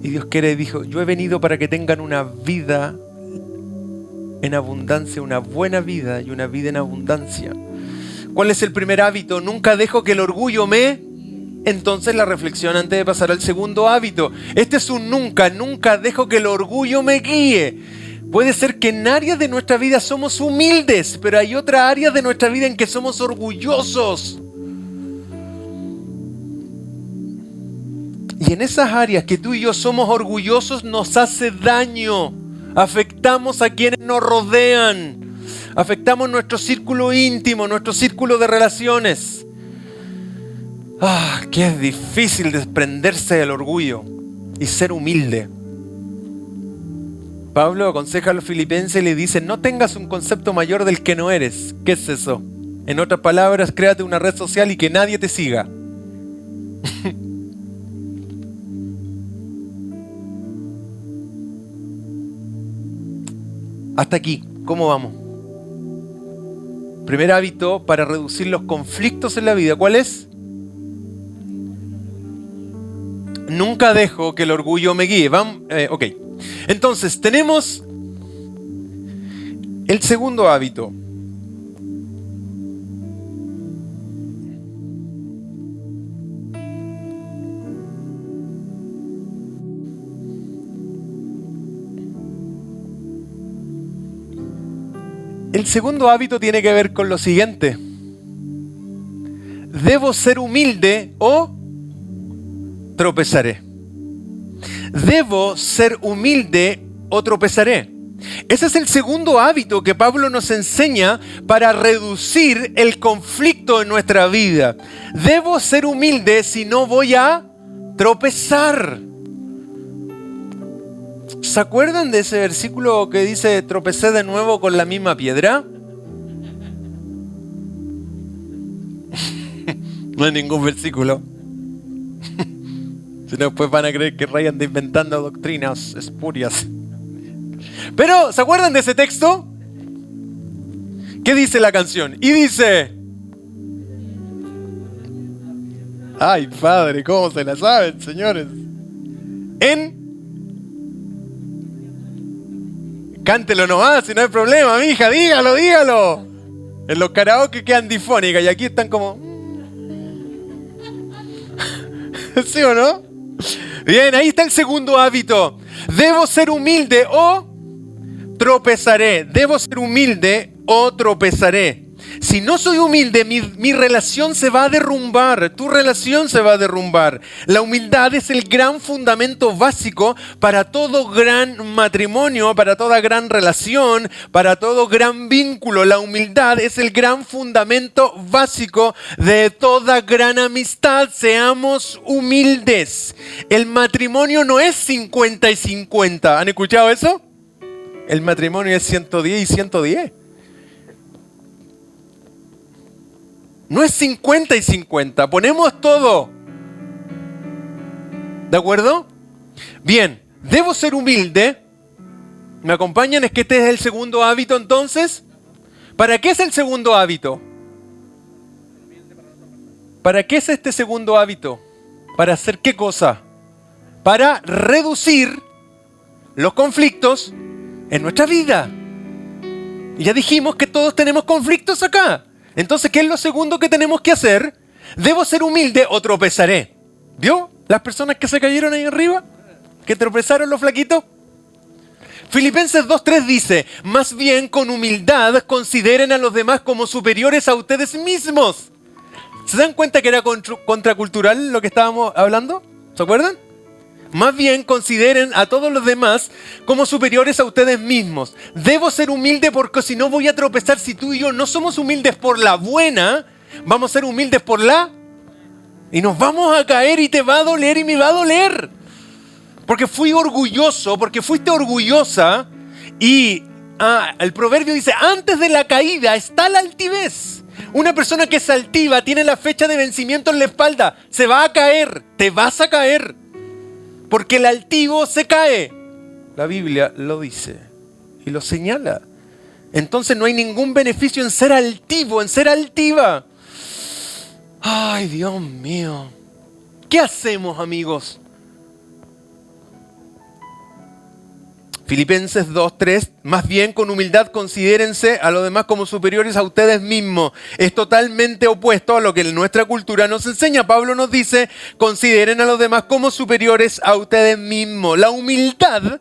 Y Dios dijo, yo he venido para que tengan una vida en abundancia, una buena vida y una vida en abundancia. ¿Cuál es el primer hábito? Nunca dejo que el orgullo me... Entonces la reflexión antes de pasar al segundo hábito. Este es un nunca dejo que el orgullo me guíe. Puede ser que en áreas de nuestra vida somos humildes, pero hay otras áreas de nuestra vida en que somos orgullosos. Y en esas áreas que tú y yo somos orgullosos nos hace daño. Afectamos a quienes nos rodean. Afectamos nuestro círculo íntimo, nuestro círculo de relaciones. Que es difícil desprenderse del orgullo y ser humilde. Pablo aconseja a los filipenses y le dice: no tengas un concepto mayor del que no eres. ¿Qué es eso? En otras palabras, créate una red social y que nadie te siga. Hasta aquí, ¿cómo vamos? Primer hábito para reducir los conflictos en la vida, ¿cuál es? Nunca dejo que el orgullo me guíe. Ok. Entonces, tenemos el segundo hábito. El segundo hábito tiene que ver con lo siguiente. Debo ser humilde o tropezaré. Debo ser humilde o tropezaré. Ese es el segundo hábito que Pablo nos enseña para reducir el conflicto en nuestra vida. Debo ser humilde, si no voy a tropezar. ¿Se acuerdan de ese versículo que dice: tropecé de nuevo con la misma piedra? No hay ningún versículo. Si no, después van a creer que Ray anda inventando doctrinas espurias. Pero, ¿se acuerdan de ese texto? ¿Qué dice la canción? Y dice... Ay, padre, ¿cómo se la saben, señores? Cántelo nomás, si no hay problema, mija, dígalo. En los karaoke quedan difónicas y aquí están como... ¿Sí o no? Bien, ahí está el segundo hábito. Debo ser humilde o tropezaré. Debo ser humilde o tropezaré. Si no soy humilde, mi relación se va a derrumbar. Tu relación se va a derrumbar. La humildad es el gran fundamento básico para todo gran matrimonio, para toda gran relación, para todo gran vínculo. La humildad es el gran fundamento básico de toda gran amistad. Seamos humildes. El matrimonio no es 50 y 50. ¿Han escuchado eso? El matrimonio es 110 y 110. No es 50 y 50, ponemos todo. ¿De acuerdo? Bien, debo ser humilde. ¿Me acompañan? Es que este es el segundo hábito entonces. ¿Para qué es el segundo hábito? ¿Para qué es este segundo hábito? ¿Para hacer qué cosa? Para reducir los conflictos en nuestra vida. Y ya dijimos que todos tenemos conflictos acá. Entonces, ¿qué es lo segundo que tenemos que hacer? ¿Debo ser humilde o tropezaré? ¿Vio? Las personas que se cayeron ahí arriba, que tropezaron los flaquitos. Filipenses 2:3 dice: más bien con humildad consideren a los demás como superiores a ustedes mismos. ¿Se dan cuenta que era contracultural lo que estábamos hablando? ¿Se acuerdan? Más bien consideren a todos los demás como superiores a ustedes mismos. Debo ser humilde porque si no voy a tropezar. Si tú y yo no somos humildes por la buena, vamos a ser humildes por la... Y nos vamos a caer y te va a doler y me va a doler. Porque fui orgulloso, porque fuiste orgullosa. Y el proverbio dice: antes de la caída está la altivez. Una persona que es altiva tiene la fecha de vencimiento en la espalda. Se va a caer, te vas a caer. Porque el altivo se cae. La Biblia lo dice y lo señala. Entonces no hay ningún beneficio en ser altivo, en ser altiva. Ay, Dios mío. ¿Qué hacemos, amigos? Filipenses 2:3, más bien con humildad considérense a los demás como superiores a ustedes mismos. Es totalmente opuesto a lo que nuestra cultura nos enseña. Pablo nos dice: consideren a los demás como superiores a ustedes mismos. La humildad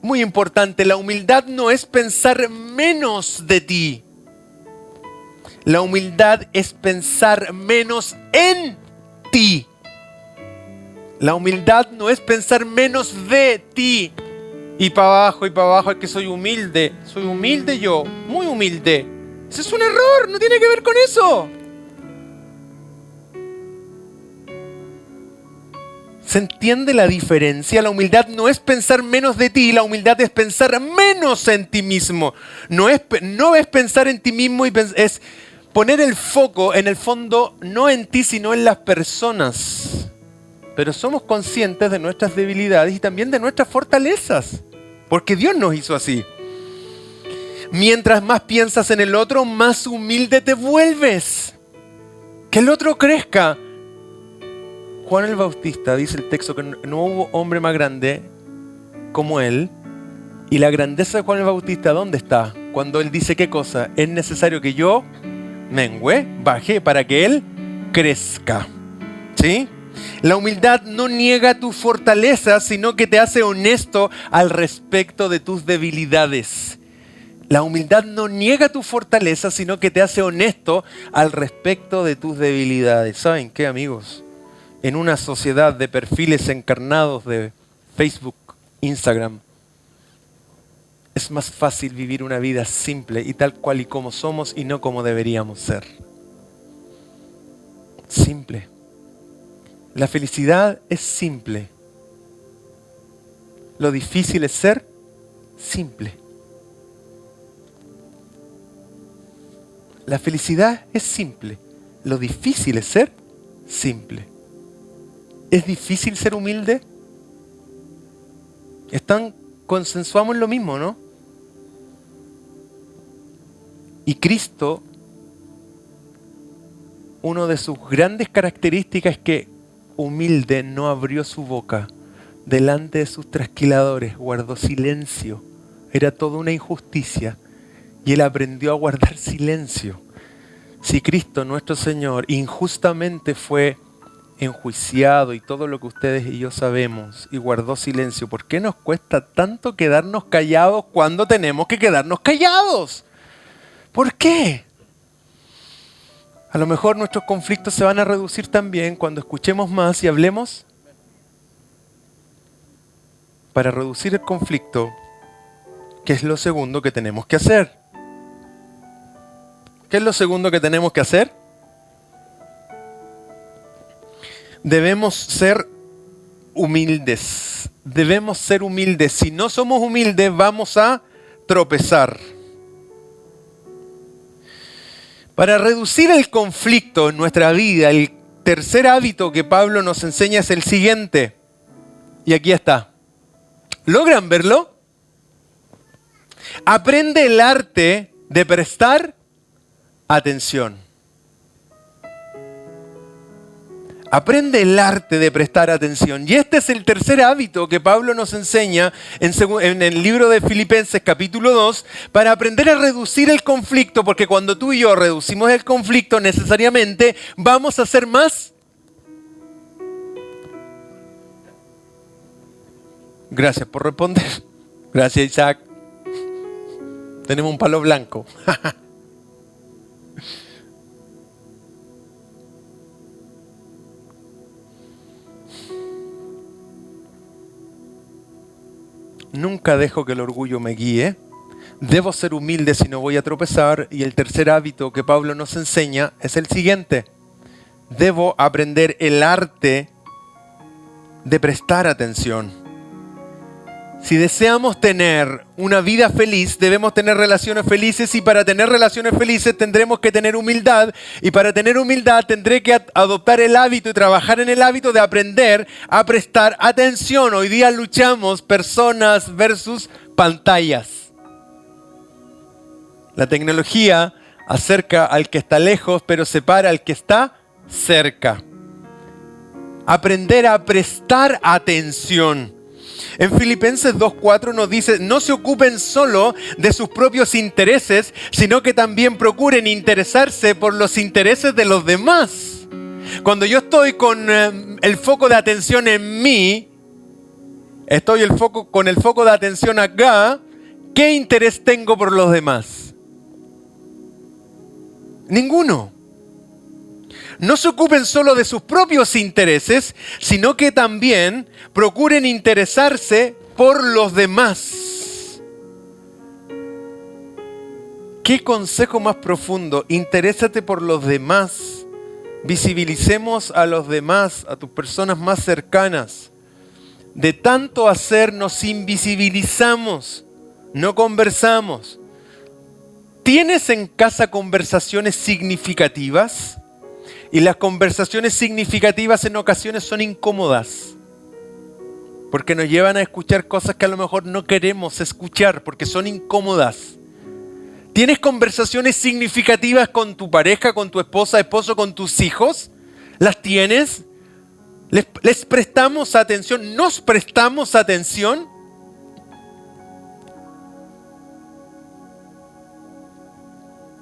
muy importante, la humildad no es pensar menos de ti. La humildad es pensar menos en ti. La humildad no es pensar menos de ti. Y para abajo, es que soy humilde yo, muy humilde. Ese es un error, no tiene que ver con eso. ¿Se entiende la diferencia? La humildad no es pensar menos de ti, la humildad es pensar menos en ti mismo. No es pensar en ti mismo, es poner el foco en el fondo no en ti, sino en las personas. Pero somos conscientes de nuestras debilidades y también de nuestras fortalezas, porque Dios nos hizo así. Mientras más piensas en el otro, más humilde te vuelves. Que el otro crezca. Juan el Bautista, dice el texto, que no hubo hombre más grande como él. Y la grandeza de Juan el Bautista, ¿dónde está? Cuando él dice, ¿qué cosa? Es necesario que yo mengüe, baje, para que él crezca. ¿Sí? La humildad no niega tu fortaleza, sino que te hace honesto al respecto de tus debilidades. La humildad no niega tu fortaleza, sino que te hace honesto al respecto de tus debilidades. ¿Saben qué, amigos? En una sociedad de perfiles encarnados de Facebook, Instagram, es más fácil vivir una vida simple y tal cual y como somos y no como deberíamos ser. Simple. La felicidad es simple. Lo difícil es ser simple. La felicidad es simple. Lo difícil es ser simple. ¿Es difícil ser humilde? Consensuamos lo mismo, ¿no? Y Cristo, una de sus grandes características es que humilde no abrió su boca delante de sus trasquiladores, guardó silencio. Era toda una injusticia y él aprendió a guardar silencio. Si Cristo, nuestro Señor, injustamente fue enjuiciado y todo lo que ustedes y yo sabemos y guardó silencio, ¿por qué nos cuesta tanto quedarnos callados cuando tenemos que quedarnos callados? ¿Por qué? A lo mejor nuestros conflictos se van a reducir también cuando escuchemos más y hablemos. Para reducir el conflicto, ¿qué es lo segundo que tenemos que hacer? ¿Qué es lo segundo que tenemos que hacer? Debemos ser humildes. Debemos ser humildes. Si no somos humildes, vamos a tropezar. Para reducir el conflicto en nuestra vida, el tercer hábito que Pablo nos enseña es el siguiente. Y aquí está. ¿Logran verlo? Aprende el arte de prestar atención. Aprende el arte de prestar atención. Y este es el tercer hábito que Pablo nos enseña en el libro de Filipenses capítulo 2 para aprender a reducir el conflicto, porque cuando tú y yo reducimos el conflicto necesariamente vamos a ser más. Gracias por responder. Gracias, Isaac. Tenemos un palo blanco. Nunca dejo que el orgullo me guíe. Debo ser humilde si no voy a tropezar. Y el tercer hábito que Pablo nos enseña es el siguiente. Debo aprender el arte de prestar atención. Si deseamos tener una vida feliz, debemos tener relaciones felices, y para tener relaciones felices tendremos que tener humildad, y para tener humildad tendré que adoptar el hábito y trabajar en el hábito de aprender a prestar atención. Hoy día luchamos personas versus pantallas. La tecnología acerca al que está lejos, pero separa al que está cerca. Aprender a prestar atención. En Filipenses 2:4 nos dice, no se ocupen solo de sus propios intereses, sino que también procuren interesarse por los intereses de los demás. Cuando yo estoy con el foco de atención en mí, estoy con el foco de atención acá, ¿qué interés tengo por los demás? Ninguno. No se ocupen solo de sus propios intereses, sino que también procuren interesarse por los demás. ¿Qué consejo más profundo? Interésate por los demás. Visibilicemos a los demás, a tus personas más cercanas. De tanto hacer nos invisibilizamos, no conversamos. ¿Tienes en casa conversaciones significativas? Y las conversaciones significativas en ocasiones son incómodas, porque nos llevan a escuchar cosas que a lo mejor no queremos escuchar, porque son incómodas. ¿Tienes conversaciones significativas con tu pareja, con tu esposa, esposo, con tus hijos? ¿Las tienes? ¿Les prestamos atención? ¿Nos prestamos atención?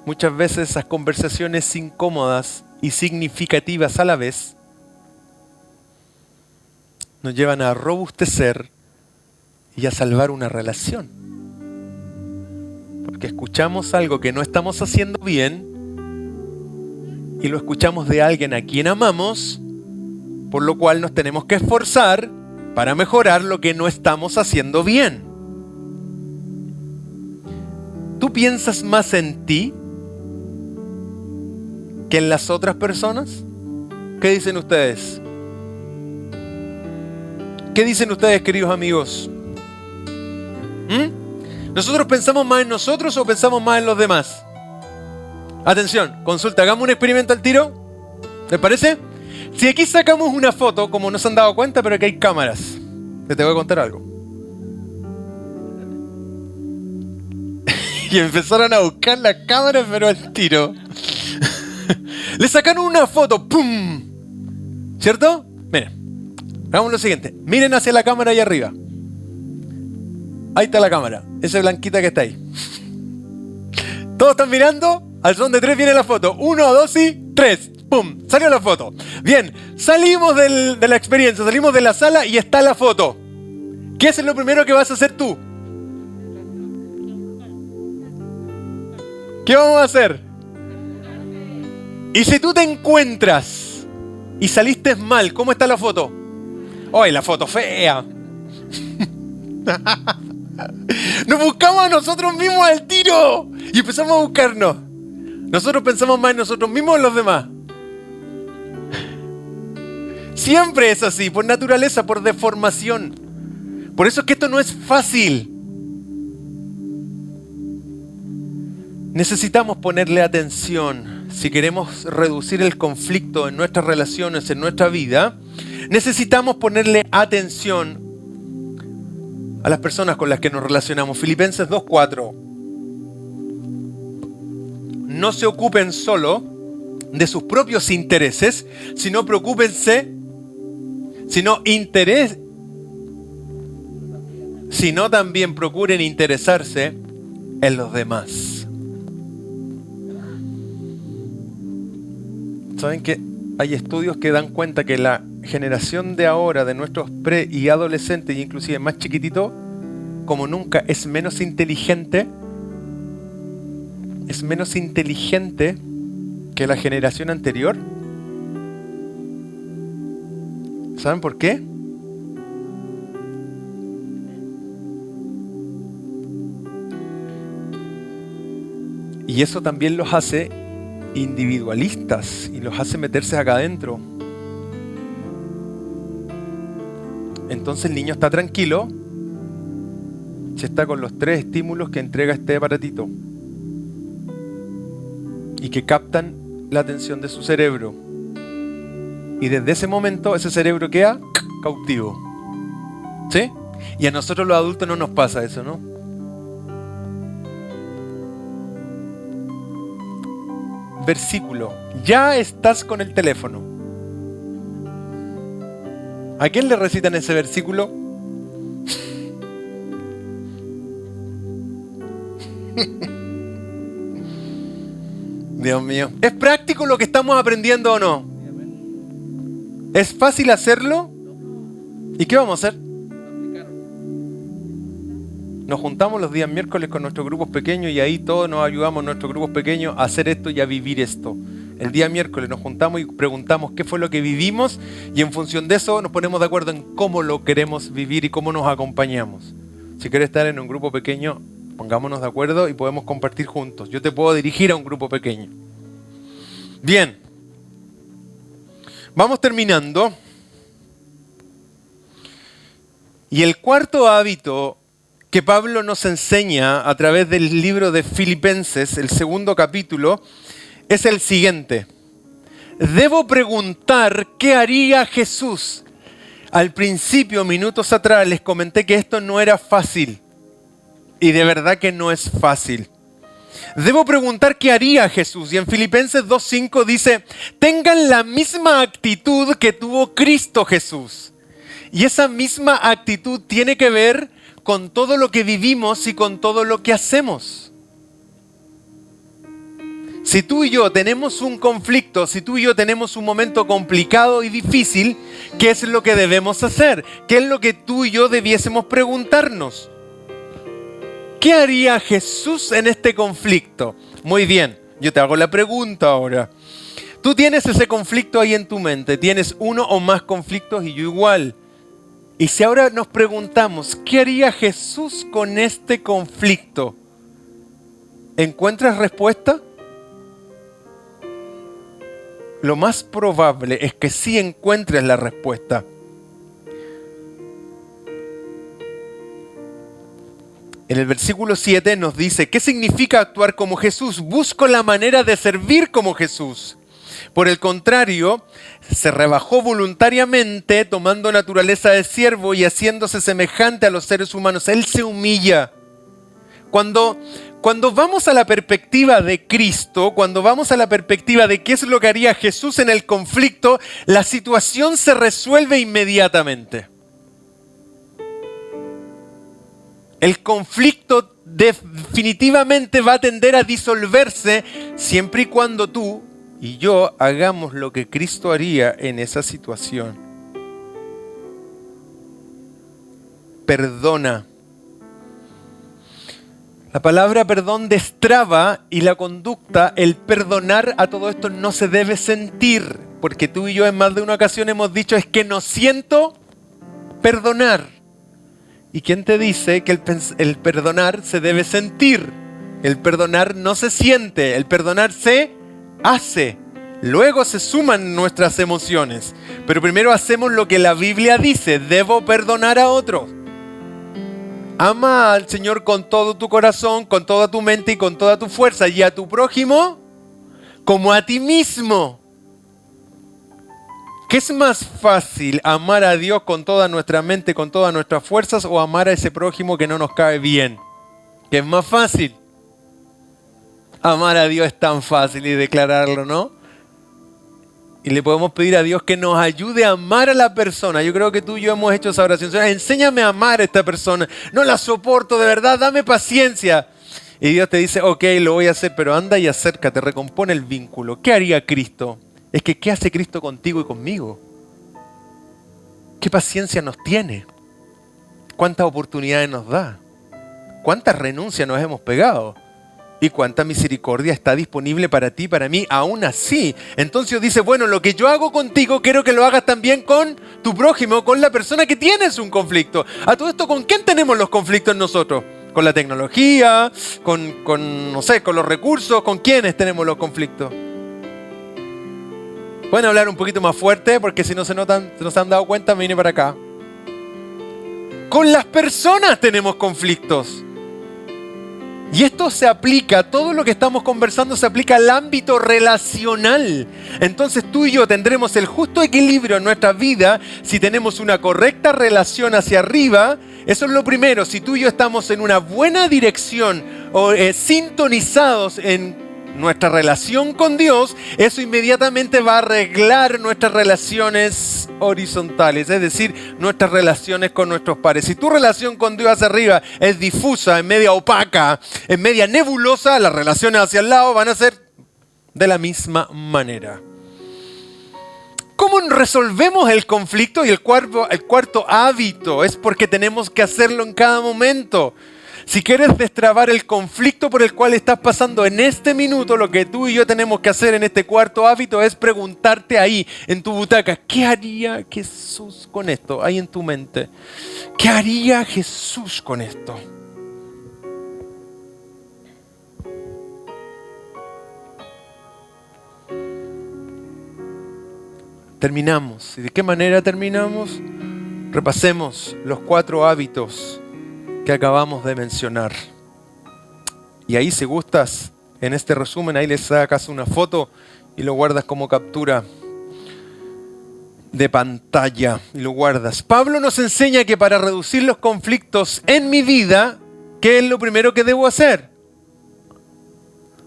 Muchas veces esas conversaciones incómodas y significativas a la vez nos llevan a robustecer y a salvar una relación. Porque escuchamos algo que no estamos haciendo bien y lo escuchamos de alguien a quien amamos, por lo cual nos tenemos que esforzar para mejorar lo que no estamos haciendo bien. ¿Tú piensas más en ti que en las otras personas? ¿Qué dicen ustedes? ¿Qué dicen ustedes, queridos amigos? ¿Nosotros pensamos más en nosotros o pensamos más en los demás? Atención, consulta, hagamos un experimento al tiro. ¿Les parece? Si aquí sacamos una foto, como no se han dado cuenta, pero aquí hay cámaras. Te voy a contar algo. Y empezaron a buscar la cámara, pero al tiro. Le sacaron una foto, ¡pum! ¿Cierto? Miren, hagamos lo siguiente. Miren hacia la cámara ahí arriba. Ahí está la cámara, esa blanquita que está ahí. Todos están mirando, al son de 3 viene la foto. 1, 2 y 3. ¡Pum! Salió la foto. Bien, salimos de la experiencia, salimos de la sala y está la foto. ¿Qué es lo primero que vas a hacer tú? ¿Qué vamos a hacer? Y si tú te encuentras y saliste mal, ¿cómo está la foto? ¡Ay, la foto fea! Nos buscamos a nosotros mismos al tiro y empezamos a buscarnos. Nosotros pensamos más en nosotros mismos o en los demás. Siempre es así, por naturaleza, por deformación. Por eso es que esto no es fácil. Necesitamos ponerle atención. Si queremos reducir el conflicto en nuestras relaciones, en nuestra vida, necesitamos ponerle atención a las personas con las que nos relacionamos. Filipenses 2:4. No se ocupen solo de sus propios intereses, sino también procuren interesarse en los demás. ¿Saben que hay estudios que dan cuenta que la generación de ahora, de nuestros pre y adolescentes, e inclusive más chiquititos, como nunca, es menos inteligente que la generación anterior? ¿Saben por qué? Y eso también los hace individualistas y los hace meterse acá adentro. Entonces el niño está tranquilo si está con los 3 estímulos que entrega este aparatito y que captan la atención de su cerebro. Y desde ese momento ese cerebro queda cautivo. ¿Sí? Y a nosotros los adultos no nos pasa eso, ¿no? Versículo. Ya estás con el teléfono. ¿A quién le recitan ese versículo? Dios mío. ¿Es práctico lo que estamos aprendiendo o no? ¿Es fácil hacerlo? ¿Y qué vamos a hacer? Nos juntamos los días miércoles con nuestros grupos pequeños y ahí todos nos ayudamos en nuestros grupos pequeños a hacer esto y a vivir esto. El día miércoles nos juntamos y preguntamos qué fue lo que vivimos y en función de eso nos ponemos de acuerdo en cómo lo queremos vivir y cómo nos acompañamos. Si quieres estar en un grupo pequeño, pongámonos de acuerdo y podemos compartir juntos. Yo te puedo dirigir a un grupo pequeño. Bien. Vamos terminando. Y el cuarto hábito que Pablo nos enseña a través del libro de Filipenses, el segundo capítulo, es el siguiente. Debo preguntar qué haría Jesús. Al principio, minutos atrás, les comenté que esto no era fácil. Y de verdad que no es fácil. Debo preguntar qué haría Jesús. Y en Filipenses 2:5 dice, tengan la misma actitud que tuvo Cristo Jesús. Y esa misma actitud tiene que ver con todo lo que vivimos y con todo lo que hacemos. Si tú y yo tenemos un conflicto, si tú y yo tenemos un momento complicado y difícil, ¿qué es lo que debemos hacer? ¿Qué es lo que tú y yo debiésemos preguntarnos? ¿Qué haría Jesús en este conflicto? Muy bien, yo te hago la pregunta ahora. Tú tienes ese conflicto ahí en tu mente, tienes uno o más conflictos y yo igual. Y si ahora nos preguntamos, ¿qué haría Jesús con este conflicto? ¿Encuentras respuesta? Lo más probable es que sí encuentres la respuesta. En el versículo 7 nos dice, ¿qué significa actuar como Jesús? Busco la manera de servir como Jesús. Por el contrario, se rebajó voluntariamente, tomando naturaleza de siervo y haciéndose semejante a los seres humanos. Él se humilla. Cuando vamos a la perspectiva de Cristo, cuando vamos a la perspectiva de qué es lo que haría Jesús en el conflicto, la situación se resuelve inmediatamente. El conflicto definitivamente va a tender a disolverse siempre y cuando tú y yo hagamos lo que Cristo haría en esa situación. Perdona. La palabra perdón destraba y la conducta, el perdonar a todo esto no se debe sentir, porque tú y yo en más de una ocasión hemos dicho es que no siento perdonar. ¿Y quién te dice que el perdonar se debe sentir? El perdonar no se siente, el perdonar se hace. Luego se suman nuestras emociones. Pero primero hacemos lo que la Biblia dice, debo perdonar a otros. Ama al Señor con todo tu corazón, con toda tu mente y con toda tu fuerza. Y a tu prójimo como a ti mismo. ¿Qué es más fácil, amar a Dios con toda nuestra mente, con todas nuestras fuerzas, o amar a ese prójimo que no nos cae bien? ¿Qué es más fácil? Amar a Dios es tan fácil y declararlo, ¿no? Y le podemos pedir a Dios que nos ayude a amar a la persona. Yo creo que tú y yo hemos hecho esa oración. Señor, enséñame a amar a esta persona. No la soporto, de verdad, dame paciencia. Y Dios te dice, ok, lo voy a hacer, pero anda y acércate, recompone el vínculo. ¿Qué haría Cristo? Es que ¿qué hace Cristo contigo y conmigo? ¿Qué paciencia nos tiene? ¿Cuántas oportunidades nos da? ¿Cuántas renuncias nos hemos pegado? ¿Y cuánta misericordia está disponible para ti, para mí, aún así? Entonces Dios dice, bueno, lo que yo hago contigo, quiero que lo hagas también con tu prójimo, con la persona que tienes un conflicto. A todo esto, ¿con quién tenemos los conflictos nosotros? ¿Con la tecnología? ¿Con los recursos? ¿Con quiénes tenemos los conflictos? Pueden hablar un poquito más fuerte, porque si no se han dado cuenta, me vine para acá. Con las personas tenemos conflictos. Y esto se aplica, todo lo que estamos conversando se aplica al ámbito relacional. Entonces tú y yo tendremos el justo equilibrio en nuestra vida si tenemos una correcta relación hacia arriba. Eso es lo primero, si tú y yo estamos en una buena dirección o sintonizados en nuestra relación con Dios, eso inmediatamente va a arreglar nuestras relaciones horizontales, es decir, nuestras relaciones con nuestros pares. Si tu relación con Dios hacia arriba es difusa, es media opaca, es media nebulosa, las relaciones hacia el lado van a ser de la misma manera. ¿Cómo resolvemos el conflicto? Y el cuarto hábito es porque tenemos que hacerlo en cada momento. Si quieres destrabar el conflicto por el cual estás pasando en este minuto, lo que tú y yo tenemos que hacer en este cuarto hábito es preguntarte ahí, en tu butaca, ¿qué haría Jesús con esto? Ahí en tu mente. ¿Qué haría Jesús con esto? Terminamos. ¿Y de qué manera terminamos? Repasemos los 4 hábitos que acabamos de mencionar. Y ahí, si gustas, en este resumen, ahí le sacas una foto y lo guardas como captura de pantalla y lo guardas. Pablo nos enseña que para reducir los conflictos en mi vida, ¿qué es lo primero que debo hacer?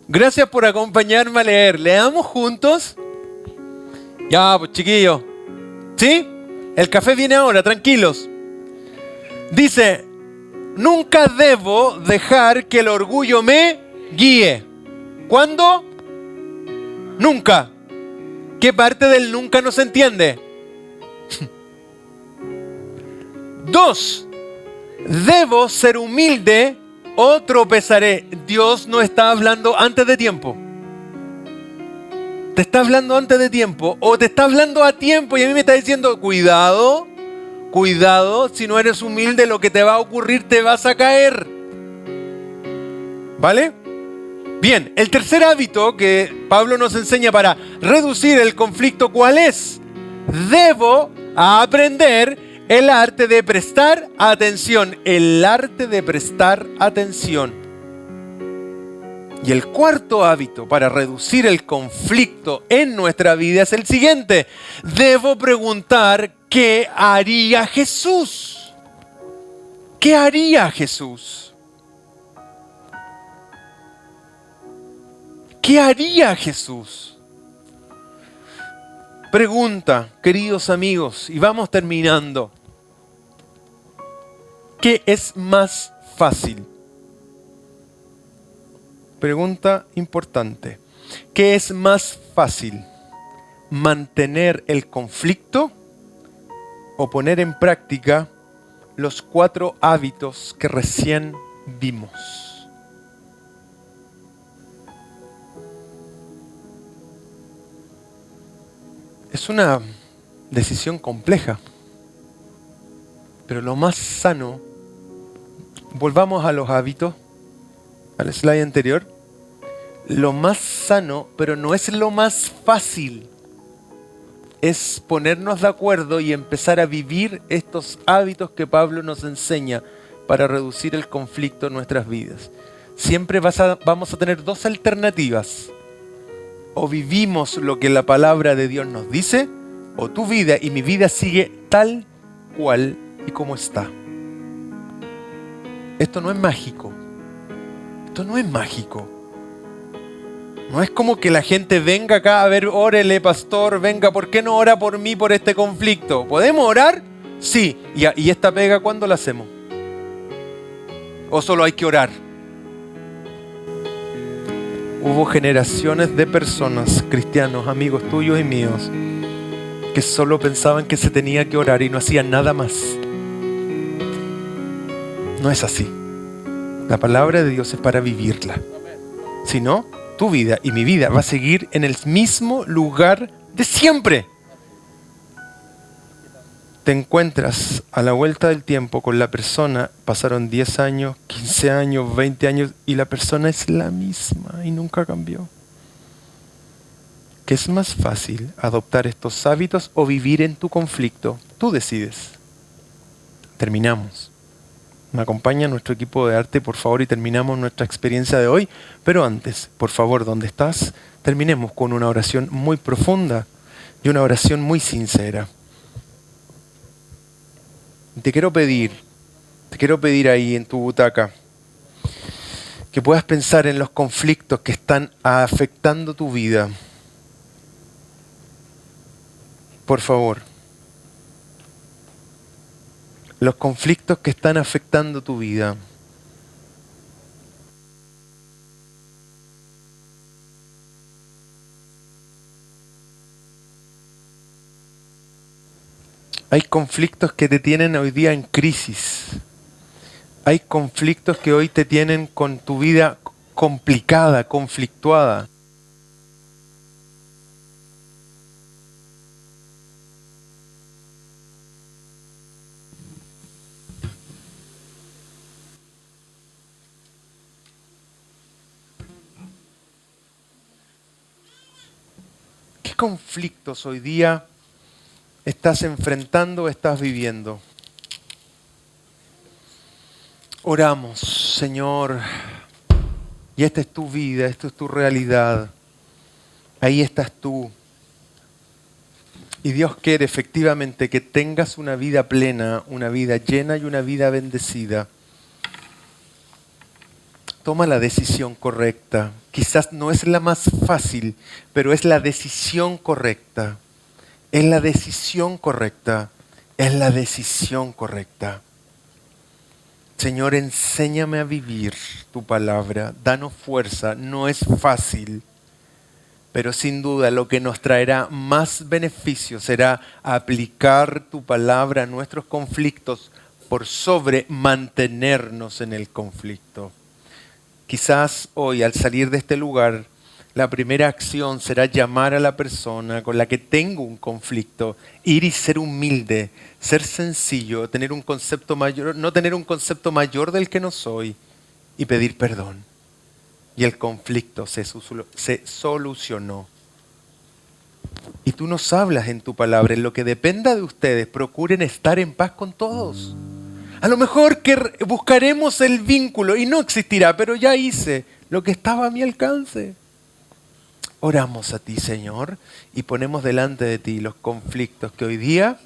Gracias por acompañarme a leer. ¿Leamos juntos? Ya, pues chiquillos. ¿Sí? El café viene ahora, tranquilos. Dice, nunca debo dejar que el orgullo me guíe. ¿Cuándo? Nunca. ¿Qué parte del nunca no se entiende? 2. Debo ser humilde o tropezaré. Dios no está hablando antes de tiempo. Te está hablando antes de tiempo o te está hablando a tiempo y a mí me está diciendo, cuidado, cuidado, si no eres humilde lo que te va a ocurrir, te vas a caer. ¿Vale? Bien, el tercer hábito que Pablo nos enseña para reducir el conflicto, ¿cuál es? Debo aprender el arte de prestar atención. El arte de prestar atención. Y el cuarto hábito para reducir el conflicto en nuestra vida es el siguiente. Debo preguntar, ¿qué haría Jesús? ¿Qué haría Jesús? ¿Qué haría Jesús? Pregunta, queridos amigos, y vamos terminando. ¿Qué es más fácil? Pregunta importante. ¿Qué es más fácil? ¿Mantener el conflicto o poner en práctica los 4 hábitos que recién vimos? Es una decisión compleja, pero lo más sano, volvamos a los hábitos, al slide anterior, lo más sano, pero no es lo más fácil, es ponernos de acuerdo y empezar a vivir estos hábitos que Pablo nos enseña para reducir el conflicto en nuestras vidas. Siempre vamos a tener 2 alternativas. O vivimos lo que la palabra de Dios nos dice, o tu vida y mi vida sigue tal cual y como está. Esto no es mágico. Esto no es mágico. No es como que la gente venga acá a ver, órele pastor, venga, ¿por qué no ora por mí por este conflicto? ¿Podemos orar? Sí. ¿Y esta pega cuándo la hacemos? ¿O solo hay que orar? Hubo generaciones de personas, cristianos, amigos tuyos y míos, que solo pensaban que se tenía que orar y no hacían nada más. No es así. La palabra de Dios es para vivirla. Si no, tu vida y mi vida va a seguir en el mismo lugar de siempre. Te encuentras a la vuelta del tiempo con la persona, pasaron 10 años, 15 años, 20 años y la persona es la misma y nunca cambió. ¿Qué es más fácil, adoptar estos hábitos o vivir en tu conflicto? Tú decides. Terminamos. Me acompaña nuestro equipo de arte, por favor, y terminamos nuestra experiencia de hoy. Pero antes, por favor, ¿dónde estás? Terminemos con una oración muy profunda y una oración muy sincera. Te quiero pedir ahí en tu butaca, que puedas pensar en los conflictos que están afectando tu vida. Por favor. Los conflictos que están afectando tu vida. Hay conflictos que te tienen hoy día en crisis. Hay conflictos que hoy te tienen con tu vida complicada, conflictuada. ¿Qué conflictos hoy día estás enfrentando o estás viviendo? Oramos, Señor, y esta es tu vida, esta es tu realidad. Ahí estás tú. Y Dios quiere efectivamente que tengas una vida plena, una vida llena y una vida bendecida. Toma la decisión correcta. Quizás no es la más fácil, pero es la decisión correcta. Es la decisión correcta. Es la decisión correcta. Señor, enséñame a vivir tu palabra. Danos fuerza. No es fácil, pero sin duda lo que nos traerá más beneficio será aplicar tu palabra a nuestros conflictos por sobre mantenernos en el conflicto. Quizás hoy, al salir de este lugar, la primera acción será llamar a la persona con la que tengo un conflicto, ir y ser humilde, ser sencillo, tener un concepto mayor, no tener un concepto mayor del que no soy y pedir perdón. Y el conflicto se solucionó. Y tú nos hablas en tu palabra, en lo que dependa de ustedes, procuren estar en paz con todos. A lo mejor que buscaremos el vínculo y no existirá, pero ya hice lo que estaba a mi alcance. Oramos a ti, Señor, y ponemos delante de ti los conflictos que hoy día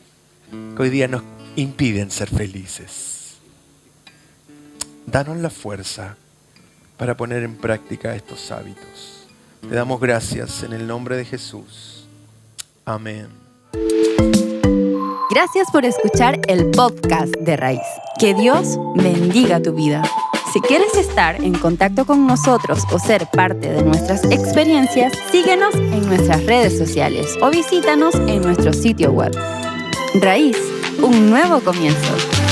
nos impiden ser felices. Danos la fuerza para poner en práctica estos hábitos. Te damos gracias en el nombre de Jesús. Amén. Gracias por escuchar el podcast de Raíz. Que Dios bendiga tu vida. Si quieres estar en contacto con nosotros o ser parte de nuestras experiencias, síguenos en nuestras redes sociales o visítanos en nuestro sitio web. Raíz, un nuevo comienzo.